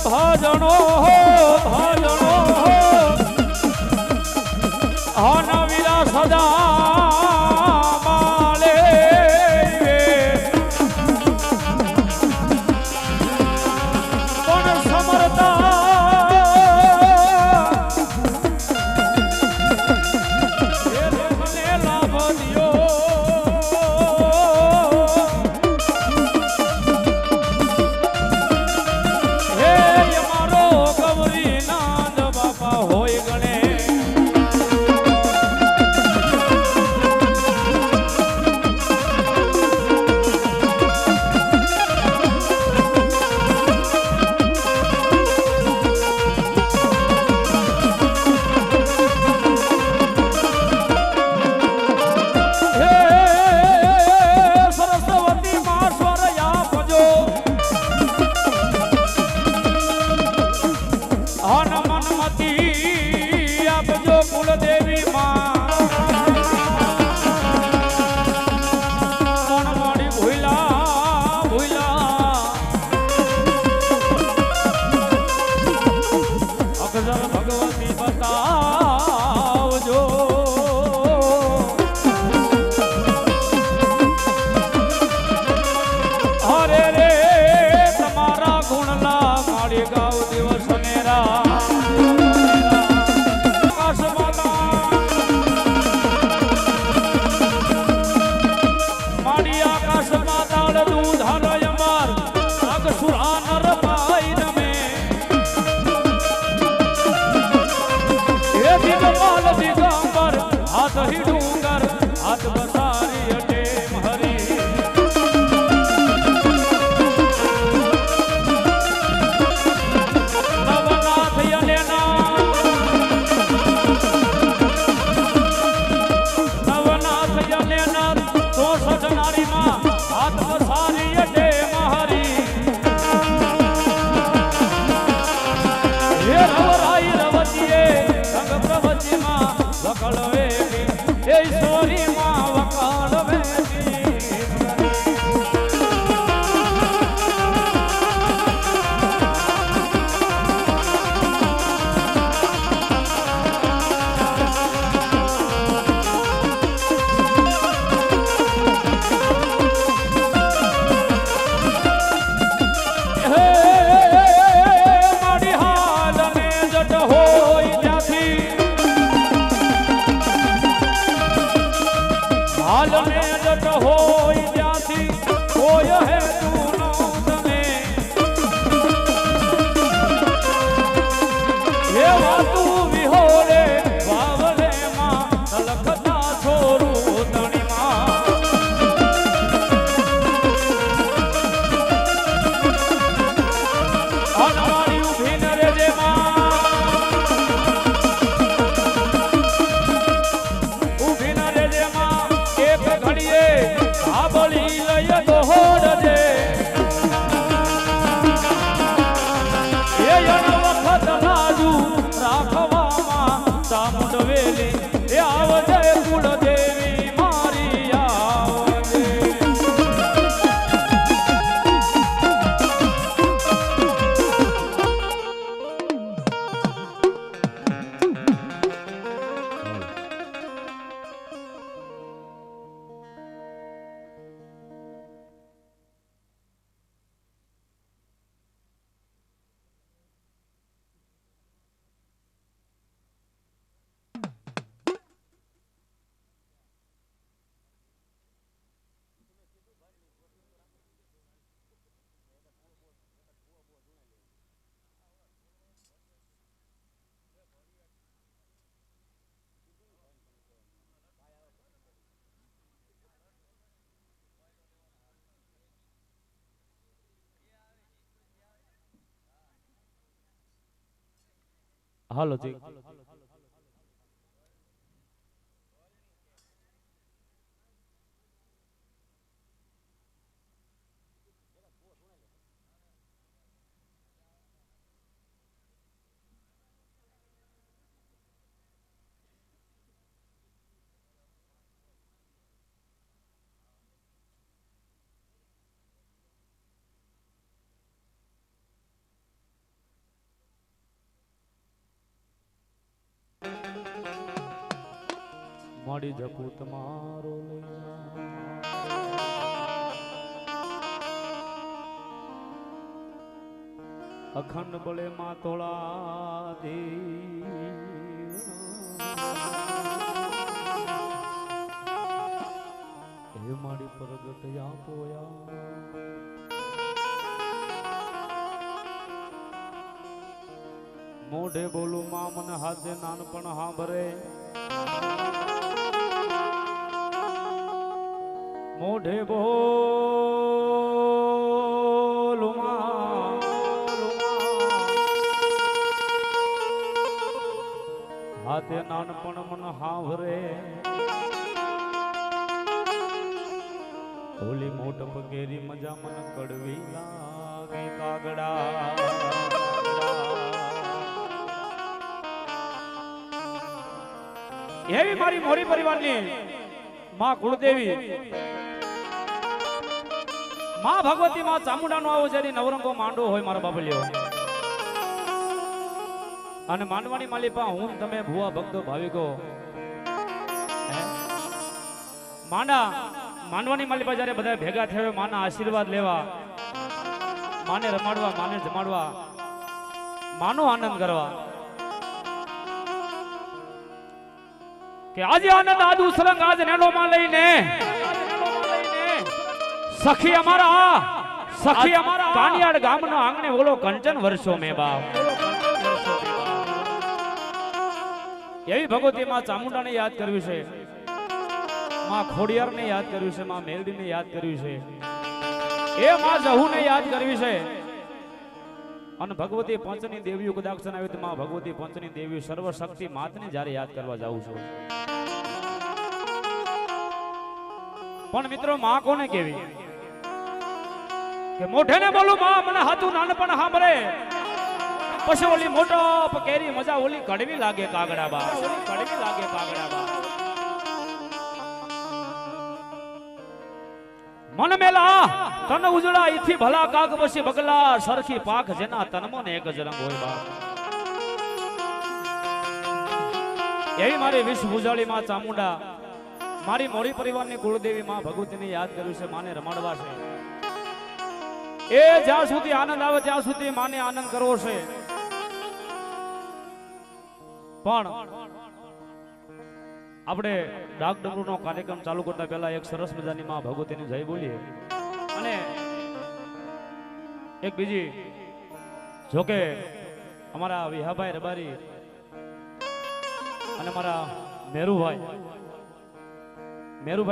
ભજણો હનવીરા સદા માલે પણ સમરતા મને લાભ દિયો હે અમારો ગૌરી નાદ બાપા હોય ગણે ભગવતી બતાવજો હરે રે તમારા ગુણલા મારી ગાવ દિવસ નેરા મારી આકાશ માતાળ દૂધ હરય માર અગ સુરા નર પાઈ રમે દિગંબર દિગંબર હાથ હી ડુંગર હાથ બસારી અટે હરી નવનાથ યલેના નવનાથ યલેના તો સજનારી માં હાથ બસારી અટે હરી હે રવરાઈ રવતીએ વકળ વેગી એ સોરી માં વકળ વેગી મારી હાલ ને જટ હોય ત્યાંથી હાલ ને જટ હોય ત્યાંથી હોય હે તું તમે હે વાતું વિહોરે વાવલે માં તલખતા છોરું તણીમાં અનવારી ઉભી ન રેજે માં ઉભી ન રેજે માં એક ઘડીએ આબળી લય દોડજે એ અણ વખત લાજુ રાખવામાં ચામુંડ વેલી એ આવજે કુળદેવી મારી આવજે હાલો જી મારી જપૂત મારો લઈ જા અખંડ બળે માં તોળા દેવ હે મારી પ્રગટ આપોયા મોઢે બોલું માં મને હાથે નાનપણ હાંભરે મોઢે બોલું માં હાથે નાનપણ મન હાંભરે હોલી મોટ પગેરી મજા મન કડવી લાગે કાગડા એવી મારી મોરી પરિવારની માં કુળદેવી માં ભગવતી માં ચામુંડાનો આવો જ્યારે નવરંગો માંડો હોય મારા બાબલ્યો અને માંડવાની માલિપા હું તમે ભુવા ભક્તો ભાવિકો માંડવાની માલિપા જ્યારે બધા ભેગા થયા માના આશીર્વાદ લેવા માને રમાડવા માને જમાડવા માનો આનંદ કરવા કે આજે આનંદ આદુ સલંગ આજ નેનો માં લઈને સખી અમારા કાનિયાડ ગામનો આંગણે ઓલો કંચન વર્ષો મે બાપ એવી ભગવતી માં ચામુંડાને યાદ કર્યું છે માં ખોડિયારને યાદ કર્યું છે માં મેલડીને યાદ કર્યું છે એ માં જહુને યાદ કરવી છે અને ભગવતી પંચની દેવીઓ કદાક્ષન આવી તો માં ભગવતી પંચની દેવી સર્વશક્તિ માતને જ્યારે યાદ કરવા જાઉં છું પણ મિત્રો માં કોને કેવી કે મોઢે ને બોલું માં મને હાથું નાનપણ સાંભળે પછી ઓલી મોટો કેરી મજા ઓલી કડવી લાગે કાગડા બા કડવી લાગે કાગડા બા મન મેલા તન ઉજળા ઈથી ભલા કાગ પછી બગલા સરખી પાખ જેના તનમાં ને એક જ રંગ હોય બા એવી મારી વિષ ભુજાળી માં ચામુંડા મારી મોરી પરિવારની કુળદેવી માં ભગવતીને યાદ કર્યું છે માને રમાડવા છે એ જ્યાં સુધી આનંદ આવે ત્યાં સુધી માને આનંદ કરવો છે પણ આપણે ડાક ડમરૂનો કાર્યક્રમ ચાલુ કરતા પહેલા એક સરસ મજાની માં ભગવતીની જય બોલીએ અને એક બીજી જોકે અમારા વિહાભાઈ રબારી અને મારા મેરુભાઈ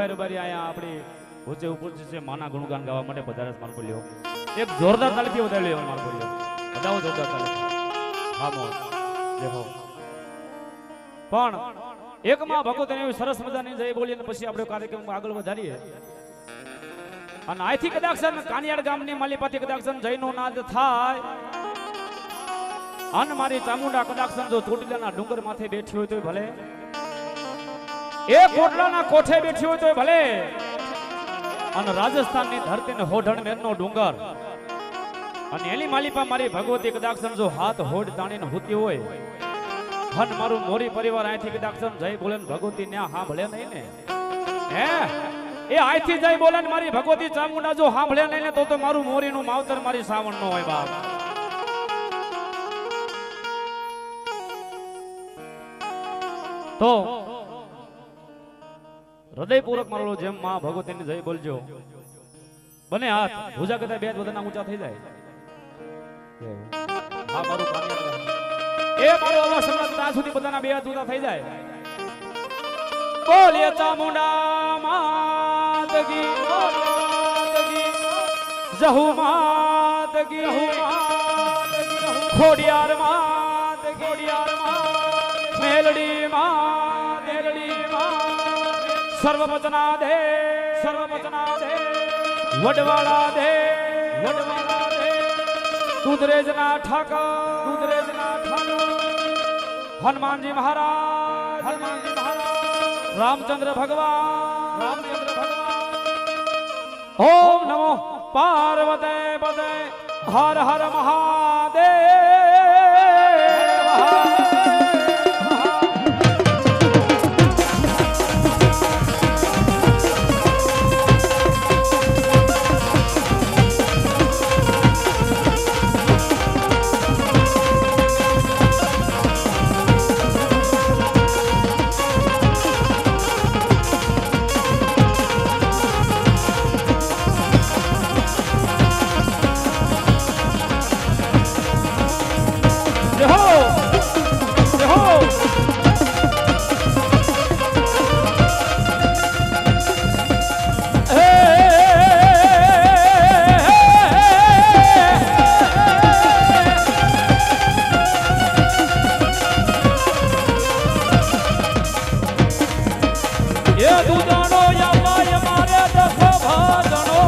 રબારી અહીંયા આપણી વચ્ચે ઉપસ્થિત છે માના ગુણગાન ગાવા માટે પધારે માર બોલ્યો એક જોરદાર તાલીથી વધારી લેવા માર બોલ્યો બધાઓ જોરદાર તાલી હા મોહ જય હો પણ એક માં ભગવતીને એવી સરસ મજાની જય બોલીને પછી આપણે કાર્યક્રમ આગળ વધારીએ અને આથી કદાક્ષન કાનિયાડ ગામની માલિપાથી કદાક્ષન જયનો નાદ થાય અન મારી ચામુંડા કદાક્ષન જો ચોટીલાના ડુંગર માથે બેઠી હોય તો ભલે એ કોટલાના કોઠે બેઠી હોય તો ભલે અને રાજસ્થાનની ધરતીને હોઢણ મેરનો ડુંગર અને એની માલિપા મારી ભગવતી કદાક્ષન જો હાથ હોડ તાણીને હોતી હોય હન મારું મોરી પરિવાર અહીંથી કદાક્ષન જય બોલે ભગવતી ન્યા સાંભળે નહીં ને હે એ અહીંથી જય બોલે મારી ભગવતી ચામુંડા જો સાંભળે નહીં ને તો મારું મોરીનું માવતર મારી સાવણ નો હોય બાપ તો હૃદયપૂર્વક મારો જેમ માં ભગવતીની જય બોલજો બને હાથ ભુજા કરતા બે બધાના ઊંચા થઈ જાય હા મારું એ મારો અવાજ સંગત ત્યાં સુધી બધાના બે હાથ ઊંચા થઈ જાય બોલીએ ચામુંડા માત કી જહુ માત કી ખોડિયાર માત મેલડી માત સર્વવચના દે વડવાળા દે દુધરેજના ઠાકર હનુમાનજી મહારાજ રામચંદ્ર ભગવાન ઓમ નમો પાર્વતે પદે હર હર મહાદેવ એ દુજાનો યામાય મારે દખો ભાજણો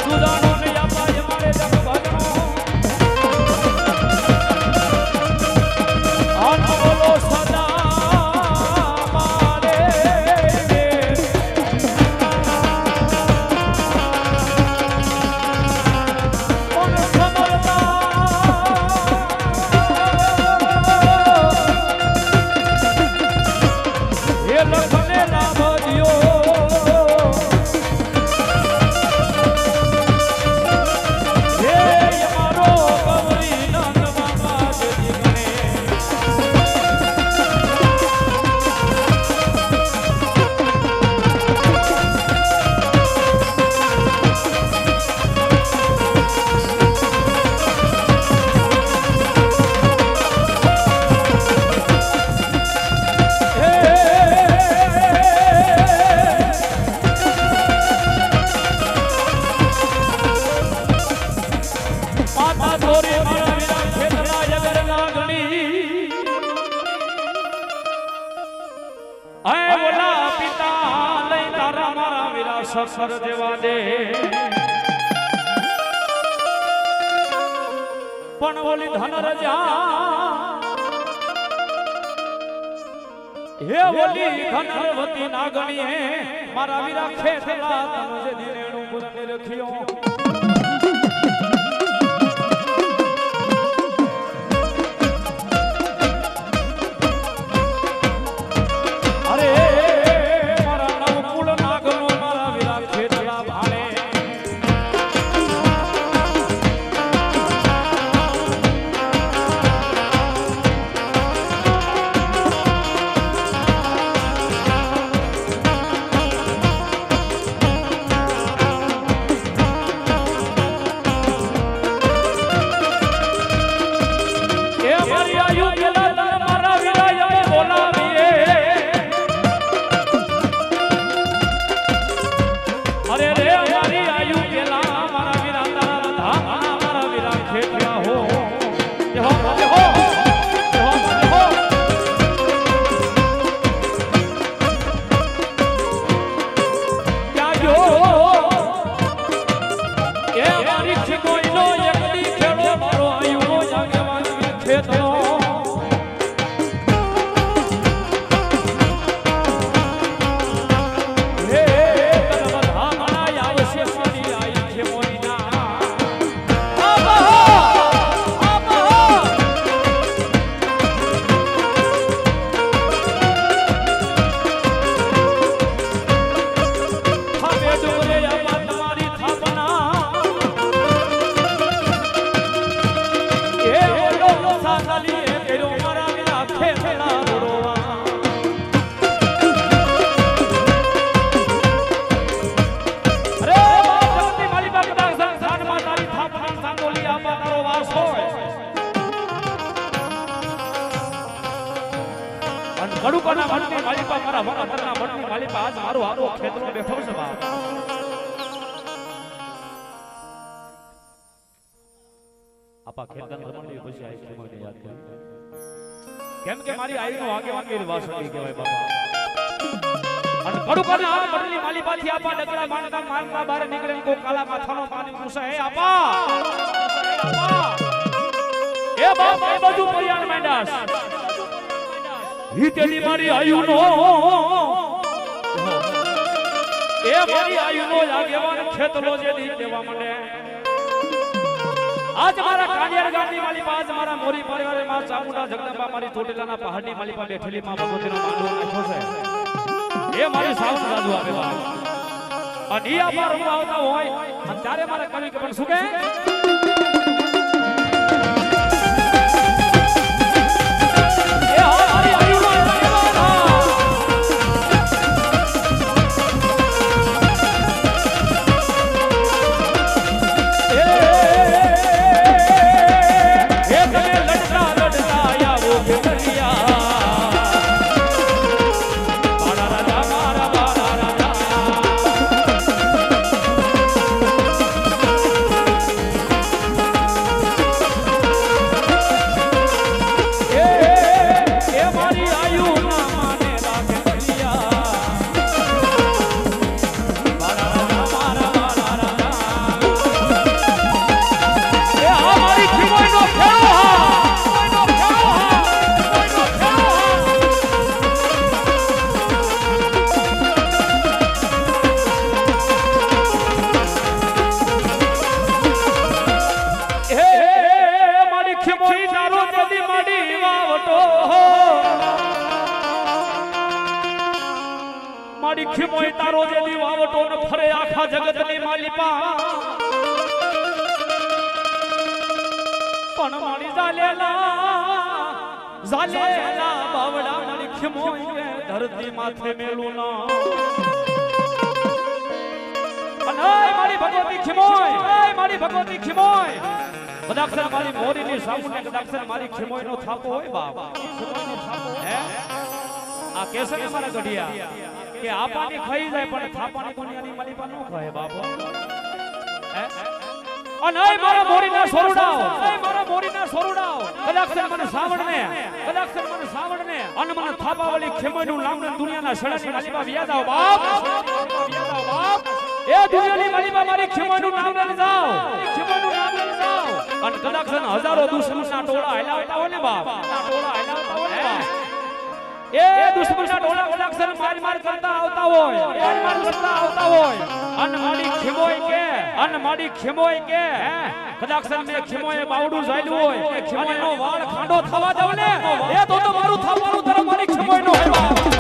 દુજાનો ને યામાય મારે દખો ભાજણો આન બોલો સદા મારે કોણ સમરતા લખને રામજીઓ હે મારો ગૌરી નંદ બાબા દીકરે સર દેવા દે પણ ઓલી ધન રજા હે ઓલી ધનવતી નાગણી હે મારા વીરા ખેતલા તમજે દિનેણું પુરને રખ્યો કડુકાના મઠની માલિપા મારા વરાતરના મઠની માલિપા આજ મારો આરો ખેતરો બેઠો છે બાપ આપા ખેતર રમણી પછી આઈ છે મને યાદ કરી કેમ કે મારી આઈનો આગે વાગેલી વાસળી કહેવાય બાપા અને કડુકાના મઠની માલિપાથી આપા ડગલા માનતા માનતા બહાર નીકળે કો કાલા માથાનો પાણી પૂછે હે આપા એ બાપ એ બધું પરિયાણ માંડાસ હિતેલી મારી આયુનો એ મારી આયુનો આગેવાન ખેતલો જે દી દેવા મને આજ મારા કાંડિયાર ગામની માલિપા આજ મારા મોરી પરિવારે માં ચામુંડા જગદંબા મારી ચોટીલાના પહાડની માલિપા બેઠેલી માં ભગવતીનો માંડવો નાખ્યો છે એ મારી સાવન રાજુ આપેલા અને ઈ આપા રમવા આવતા હોય અને ત્યારે મારા કવિ કે પણ શું કે ખીમોઈ તારો જેદી માડી વાવટો માડી ખીમોઈ તારો જેદી વાવટો ને ફરે આખા જગતની માલિપા પણ માડી ઝાલેલા બાવડા માડી ખીમોઈ ધરતી માથે મેલું ના મારી ભગવતી ખીમોઈ મારી ભગવતી ખીમોઈ કદાક્ષર મારી મોરીની સામુને કદાક્ષર મારી ખીમોઈ નો થાપો હોય બાપ હે આ કેસે ને મારા ગઢિયા કે આપાની ખાઈ જાય પણ થાપાની દુનિયાની માલિપા નો ખાય બાપ હે અને મારા મોરીના સોરડાઓ મારા મોરીના સોરડાઓ કદાક્ષર મને સાવણને અને મને થાપાવાળી ખીમોઈ નું નામ દુનિયાના સડાની માલિપા વ્યાદાઓ બાપ એ દુનિયાની માલિપા મારી ખીમોઈનું નામ લઈ જાઓ અને કદાચ હજારો દુશ્મનના ટોળા હલાવતા હોય ને બાપ એ દુશ્મનના ટોળા કદાચ માર કરતા આવતા હોય અને મારી ખીમોઈ કે કદાચ મેં ખીમોએ બાવડું ઝાલ્યું હોય એ ખીમોઈનો વાળ ખાંડો થવા દઉં ને એ તો મારું થવાનું તરફ મારી ખીમોઈનો હોય બાપ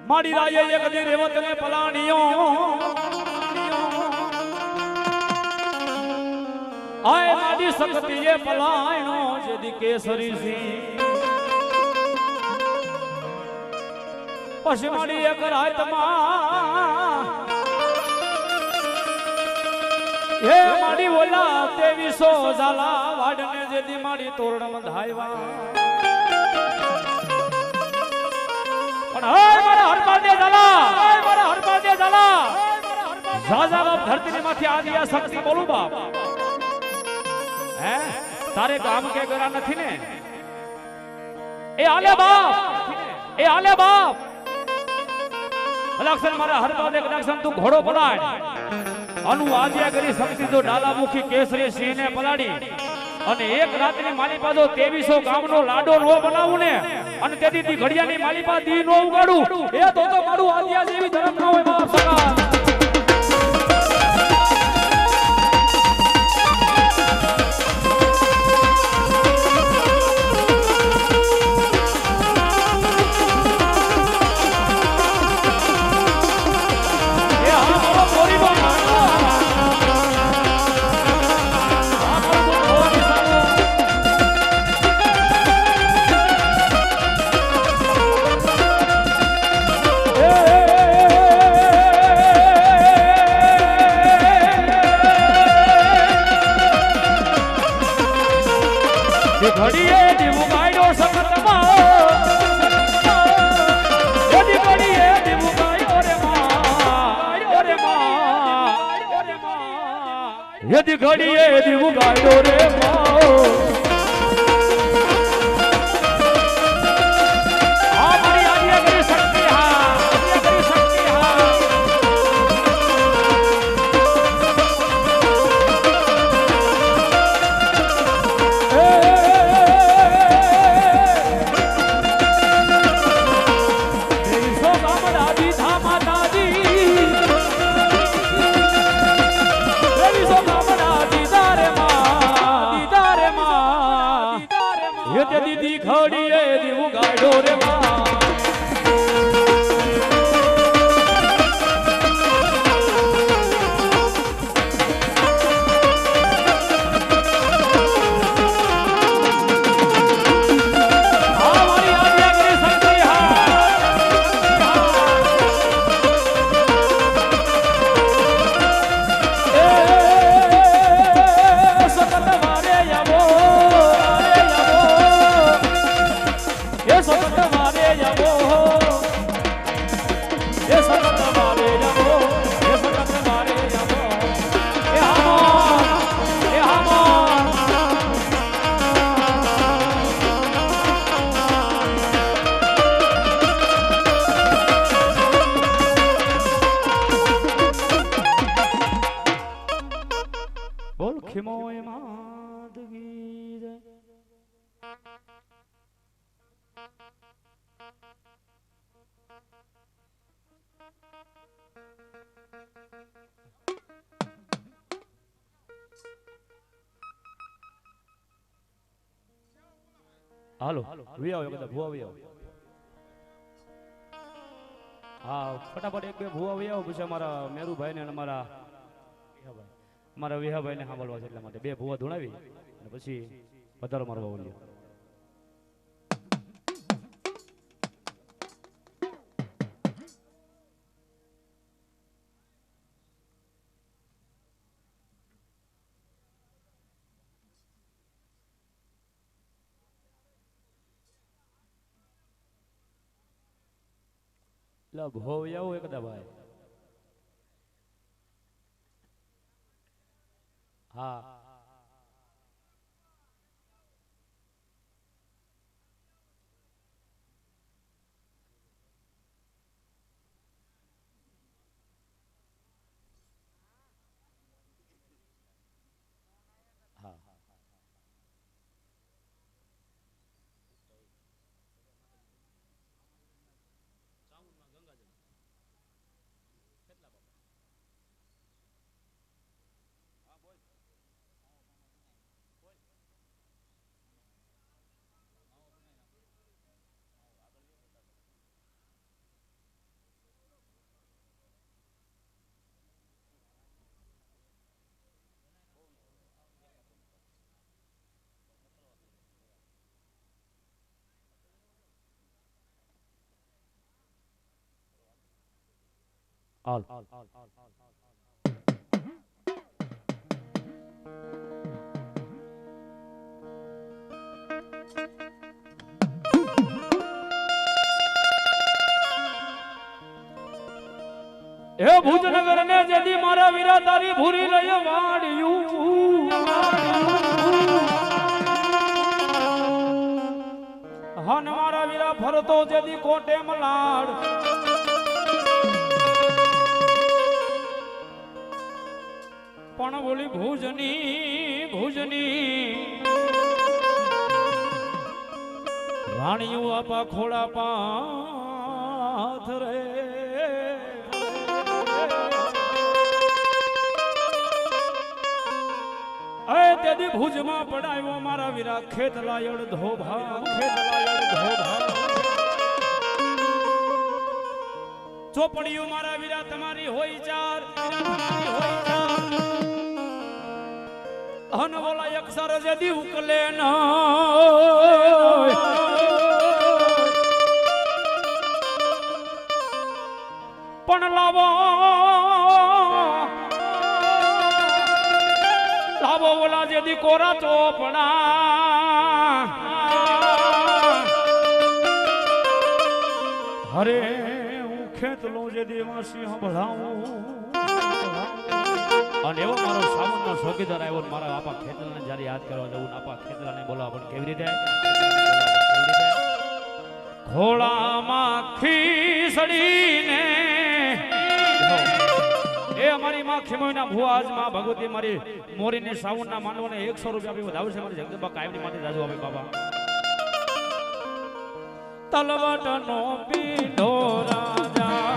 माड़ी राजे एक दी रेवत में पलानियों आए माड़ी सकती ये पलायनो जदी केसरी सी पश माड़ी एक रात मां હે માડી ઓલા 2300 ઝાલા વાડને જેદી માડી તોરણમ ધાયવા પણ હે મારા હરપાદે ઝાલા ઝાઝા બાપ ધરતીની માથે આદિ આ શક્તિ બોલું બાપ હે તારે કામ કે કરા નથી ને એ આલે બાપ અલક્ષણ મારા હરપાદે કદાક્ષણ તું ઘોડો પલાડ અનુ આદ્યા કરી શક્તિ જો ડાલા મુખી કેસરી સિંહને પલાડી અને એક રાતની માલિપા જો 2300 ગામનો લાડો નો બનાવું ને અને તેથી દી ઘડિયાની માલિપા દી નો ઉગાડું એ તો મારું આદ્યા જેવી ધર્મ ન હોય બાપ સકા ઘડીએ દીવું ગાયો સખતમાં એદી ઘડીએ દીવું ગાયો રે માં એદી ઘડીએ દીવું ગાયો રે માં આ મારી આદિયા કરી શક્તિ દીદી ઘડીએ દીવું ગાડો રે બોલ ખીમોય માદગી રે હાલો વી આવો કદા ભુવા વી આવો હા ફટાફટ એક બે ભુવા વી આવો પછી અમારા મેરુભાઈ ને અમારા વિહાભાઈ ને સાંભળવા છે એટલા માટે બે ભુવા ધોણાવી અને પછી વધારો મારવા બોલ્યો એટલે ભોવ આવું એકદા ભાઈ હા હાલ એ ભુજનગર ને જેદી મારા વીરા તારી ભૂરી લઈ વાડ્યું હન મારા વીરા ફરતો જેદી કોટે મલાડ પણ બોલી ભુજની રાણીઓ આપા ખોડા પાથ રે તેથી ભુજમાં પડાયો મારા વીરા ખેતલાયડ ધોભા ચોપડીયું મારા વીરા તમારી હોય ચાર હન બોલા અક્ષર જેદી ઉકલે ન પણ લાવો બોલા જેદી કોરા ચોપડા હરે હું ખેતલો જેદી એમાં સિંહ ભળાવું અને એવો મારો સાવનનો ચોકીદાર આવ્યો મારા આપા ખેતલાને જ્યારે યાદ કરવા જવું આપા ખેતલાને બોલાવા પણ કેવી રીતે ખોળામાં ખીસડીને એ અમારી માં ખીમોઈના ભુવા આજ માં ભગવતી મારી મોરીની સાવનના માનવાને 100 રૂપિયા આપી વધાવે છે મારી જગદંબા કાયમની માટે જાજુ આપે બાબા તલવટનો પીડો રાજા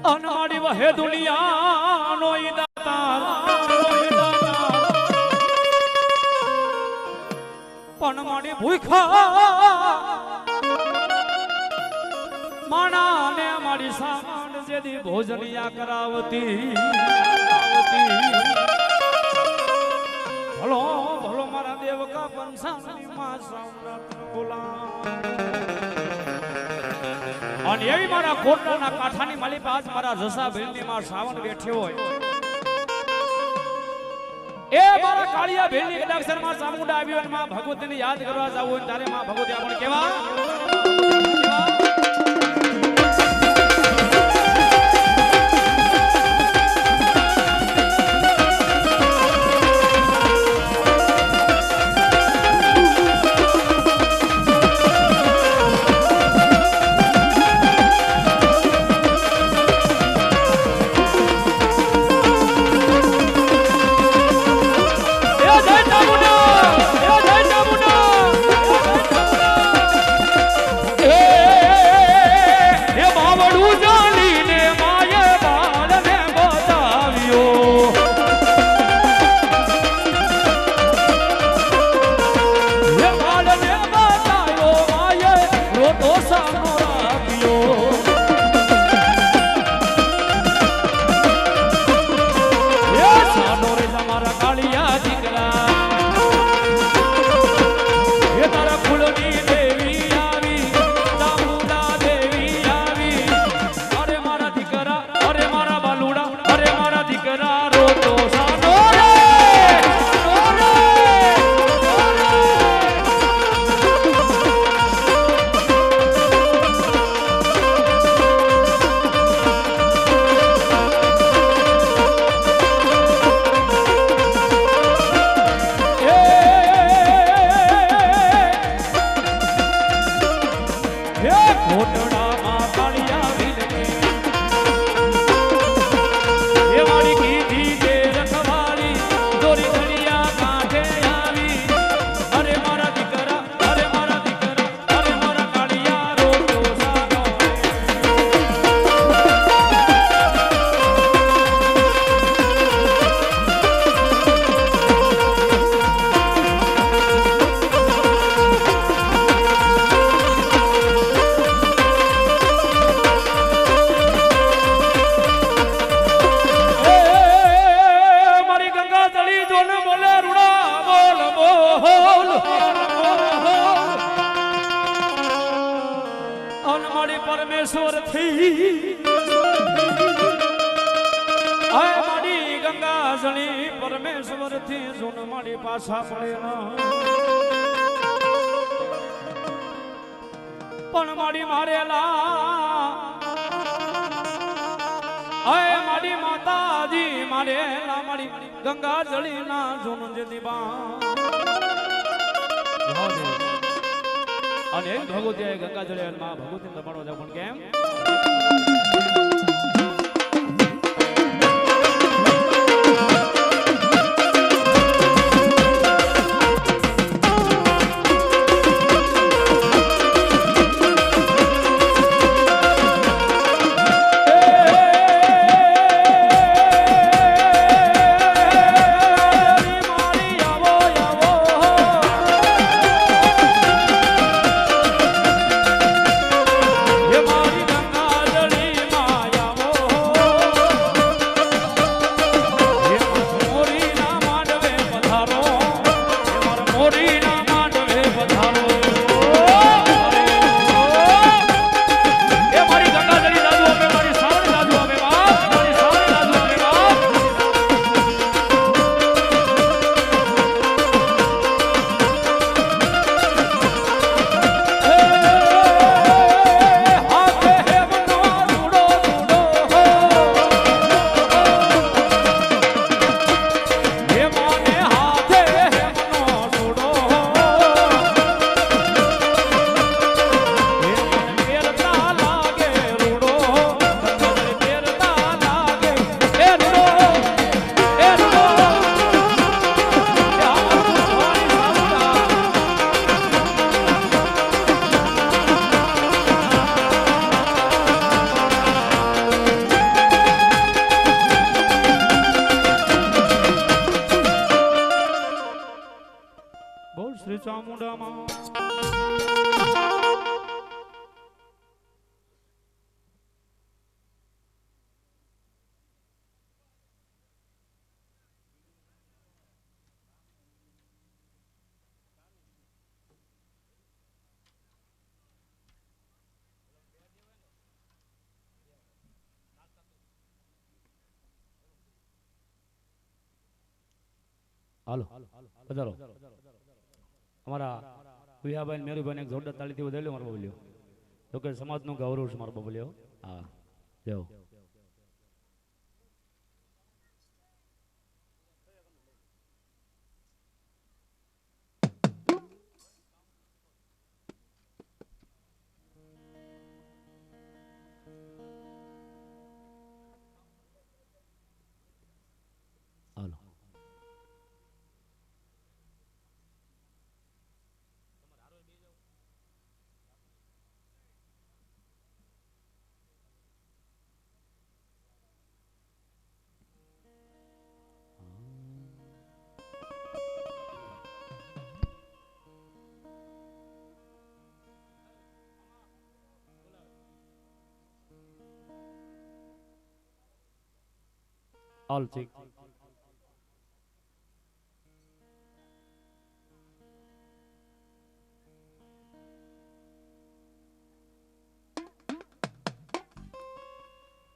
અનાડી વહે દુનિયાનો ઈદાતાર પણ માડી ભૂખા માણાને માડી સામાન જેદી ભોજનિયા કરાવતી ભલો ભલો મારા દેવકા પંસાની માં સામનાથ બોલા અને એવી મારા કોટના કાંઠાની માલી પાસ મારા જસા ભેલની માં શ્રાવણ બેઠ્યો હોય એ મારા કાળિયા ભેલની કદાક્ષર માં ચામુંડા આવ્યો અને માં ભગવતીને યાદ કરવા જાવ હોય ત્યારે માં ભગવતી આપણે કેવા હે કોટડામાં કાળિયા વિલને એ મારી કીધી તે રખવાળી દોરી ધડિયા કાંઠે આવી અરે મારા દીકરા અરે મારા દીકરા અરે મારા કાળિયા રોજો સાનો પરમેશ્વર થી આય મારી ગંગા જળી પરમેશ્વર થી સુન મારી પાછા પડે પણ મારી મારેલા આય મારી માતાજી મારેલા મારી ગંગા જળી ના સુન જતી બા અને ભગવતી ગંગા જળે માં ભગવતી તમારો જાવ પણ કેમ હાલો પધારો અમારા વિહાભાઈ મેરુભાઈ એક જોરદાર તાળીથી વધારેલો મારો બોલ્યો તો કે સમાજનું ગૌરવ છે મારો બોલ્યો હા જાઓ all check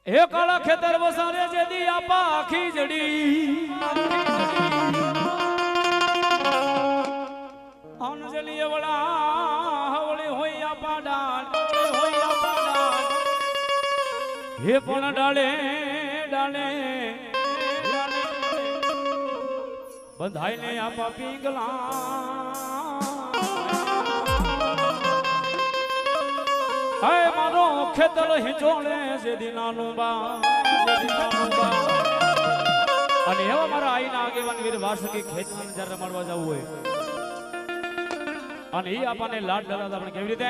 એ કાળા ખેતર વસારે જેદી આપા આખી જડી અંજલી વળા હવળી હોય આપા ડાળ હોય આપા ડાળ હે પણ ડાળે ડાળે બંધાઈ ને આપા પીંગલા હાય મારો ખેતર હિંચોળે જે દિનાનું બા અને એવા મારા આઈના આગેવાન વીર વાસુકી ખેતમાં જ્યારે રમાડવા જવું હોય અને એ આપણને લાડ ડલાતા આપણે કેવી રીતે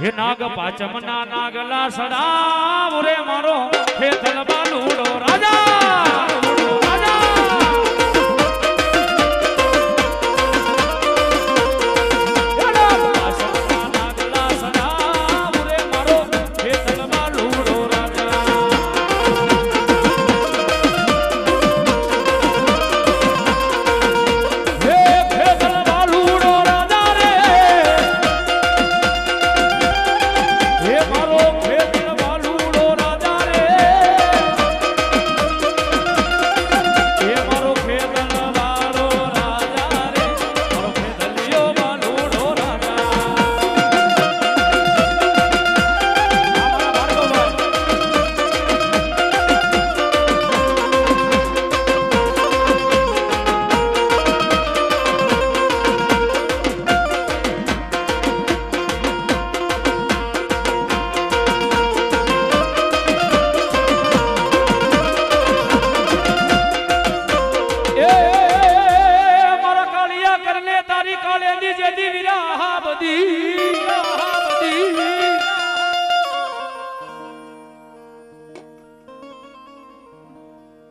હે નાગ પાચમ ના નાગલા સડા રે મારો ખેતર બાલુડો રાજા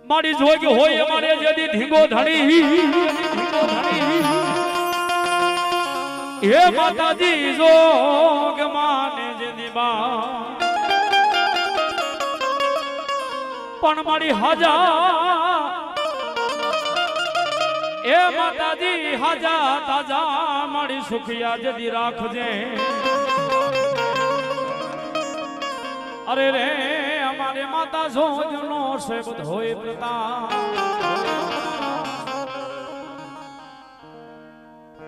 મારી જોગ હોય અમારે જેદી ધીંગો ધણી હે માતાજી જોગ માને જેદી બા પણ મારી હાજા એ માતાજી હાજા તાજા મારી સુખિયા જેદી રાખજે અરે રે અમારે માતા જોજનો શબ્દ હોય પ્રતાપ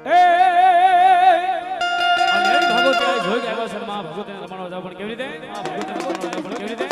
એ અને ભગવતી જોઈ ગયા છે માં ભગવતીને રમાડવા જાવ પણ કેવી રીતે માં ભગવતીને રમાડવા જાવ પણ કેવી રીતે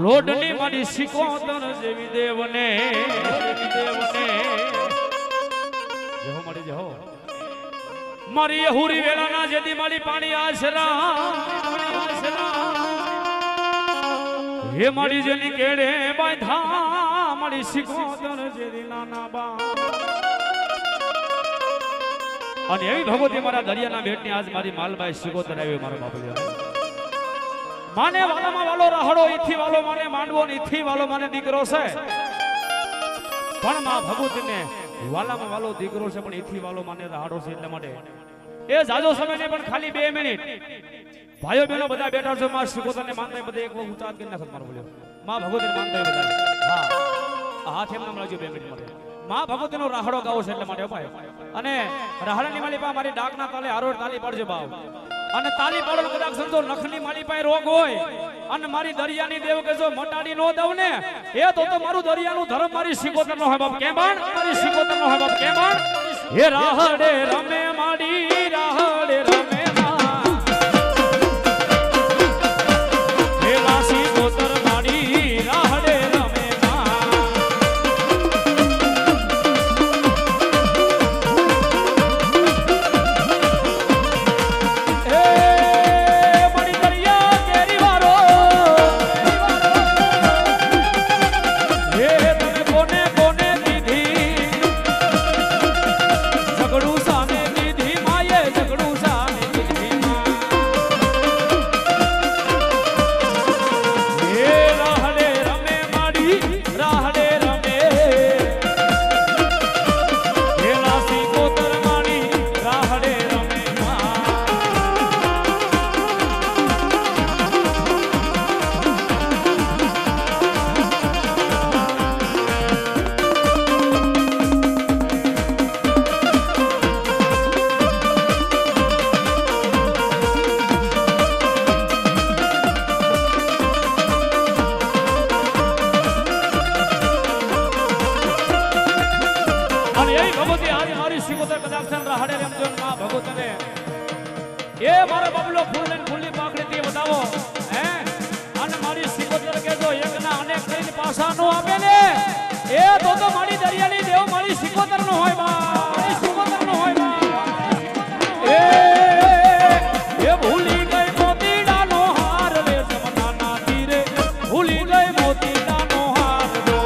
લોડની મારી સિકોતર જેવી દેવને જહો મારી જહો મારી હુરી વેલાના જેદી મારી પાણી આશરા હે મારી જેની કેડે બાંધા મારી સિકોતર જેદી નાના બા અને એવી ભગવતી મારા દરિયાના બેટની આજ મારી માલબાઈ સિકોતર આવી મારો બાપુ માને વાલામાં વાલો રાહડો ઈથી વાલો માને માંડવો ને ઈથી વાલો માને દીકરો છે પણ માં ભગવતીને વાલામાં વાલો દીકરો છે પણ ઈથી વાલો માને રાહડો છે એટલા માટે એ જાજો સમય ને પણ ખાલી 2 મિનિટ ભાઈઓ બહેનો બધા બેઠા છે માં સિકોતરને માનતા બધા એક વખત ઉતાર કરી નાખત મારો બોલ્યો માં ભગવતીને માનતા બધા હા હાથ એમ નામ લાગ્યો 2 મિનિટ માટે માં ભગવતીનો રાહડો ગાવો છે એટલા માટે ભાઈ અને રાહડાની માલી પા મારી ડાકના તાલે હારોડ તાલી પડજો બાવ અને તાલી પાડો કદાચ સમજો નખની મારી પાસે રોગ હોય અને મારી દરિયાની દેવ કે જો મટાડી નો દઉં ને એ તો મારું દરિયાનું ધર્મ મારી સિકોતર નો હે બાપ કે બાણ મારી સિકોતર નો હે બાપ કે બાણ હે રાહડે રમે માડી રાહડે રમે હે વાસી કોતર માડી રાહડે રમે એ મારો બબલો ફૂલ લઈને ફૂલની પાકડી થી બતાવો હે અને મારી સિકોતર કે જો એક ના અનેક કરીને પાછા નો આપે ને એ તો મારી દરિયાની દેવ મારી સિકોતર નો હોય બા મારી સિકોતર નો હોય બા એ ભૂલી ગઈ મોતીડાનો હાર રે જમનાના તીરે ભૂલી ગઈ મોતીડાનો હાર રો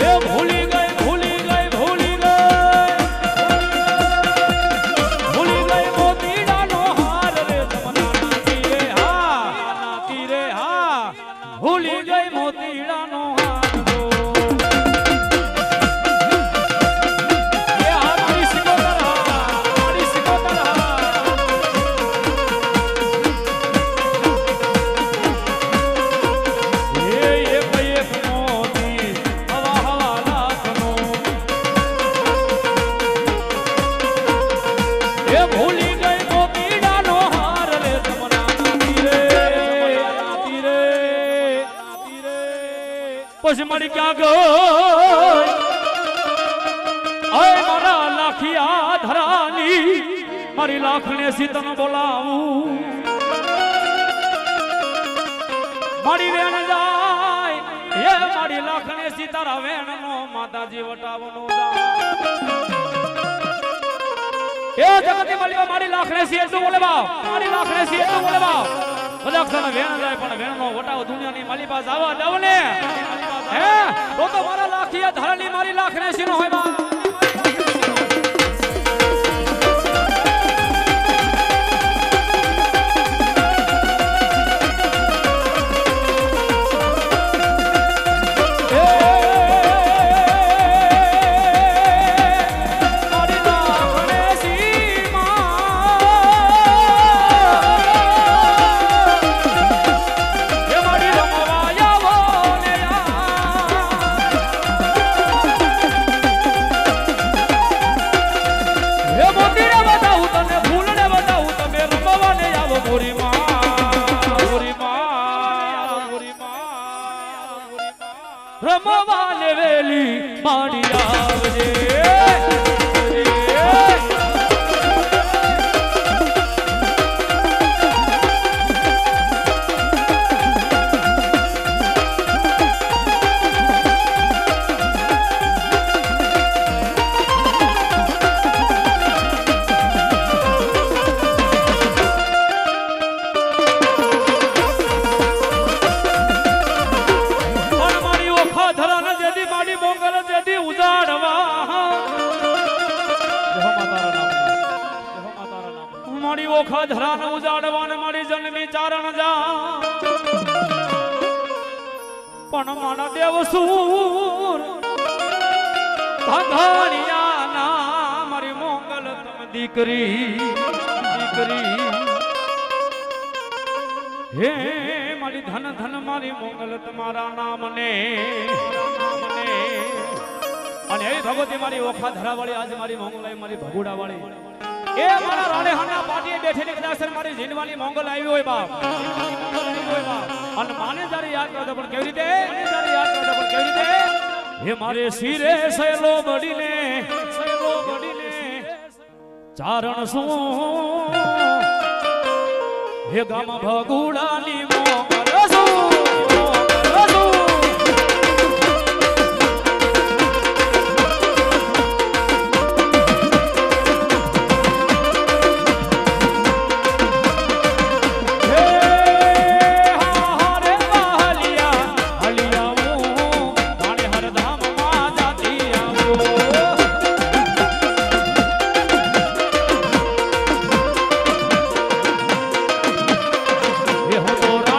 એ ભૂલી ગઈ ભૂલી ગઈ ભૂલી ગઈ ભૂલી ગઈ મોતીડાનો હાર રે જમનાના તીરે હા ભૂલી ગઈ મોતીડાનો પછી મારી ક્યાં ગઈ અય મારા લાખિયા ધરાની મારી લાખને સીતન બોલાવું મારી વેણ જાય એ મારી લાખને સીતારા વેણ નો માતાજી વટાવનો એ જગતી મારી લાખને સી એટલું બોલે બાવ મારી લાખને સી એટલું બોલે બાવ બધા ક્ષણ વેણ જાય પણ વેણ નો વટાવ દુનિયાની માલી પાસે આવવા દવ ને હે તો મારા લાખિયા ધરાની મારી લાખને સી નો હોય બા રમવાને વેલી માડી આવજે મારી ઓખા ધરાને ઉજાડવાને મારી જન્મી ચારણ જા પણ મારા દેવસૂર ભાગાણિયા ના મારી મોંગલ તમ દીકરી હે મારી ધન ધન મારી મોંગલ તમારા નામને અને એ ભગવતી મારી ઓખા ધરાવાળી આજ મારી મોંગલાઈ મારી ભગુડા વાળી એ મારા રાણે હાના પાટીએ બેઠેલી કદાચ મારી જીનવાની મોંગલ આવી હોય બાપ અને માને જ્યારે યાદ કરતો પણ કેવી રીતે હે મારે શિરે સયલો બડીને ચારણ શું હે ગામ ભગુડાની મોંગલ શું એ હું તો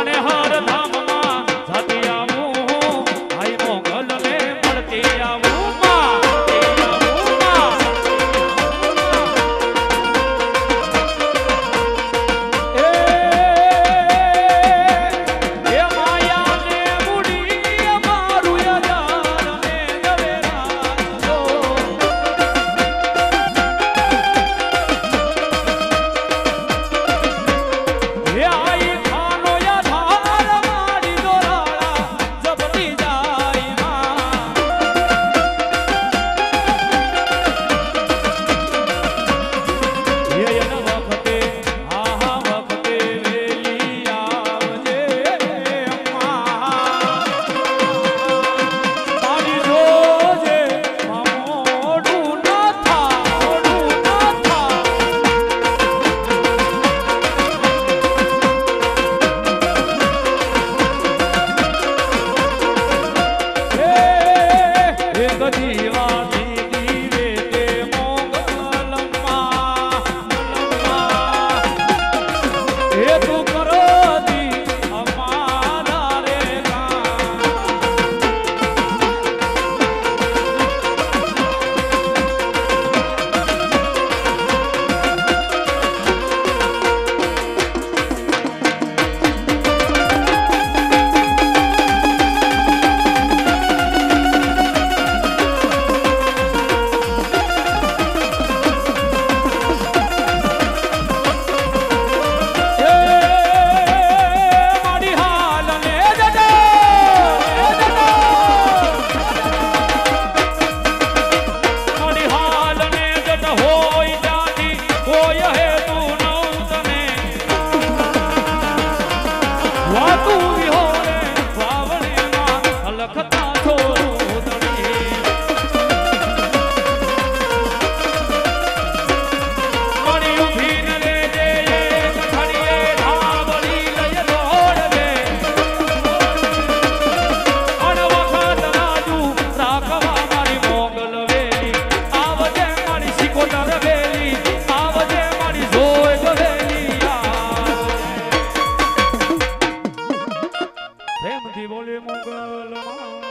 જંગલમાં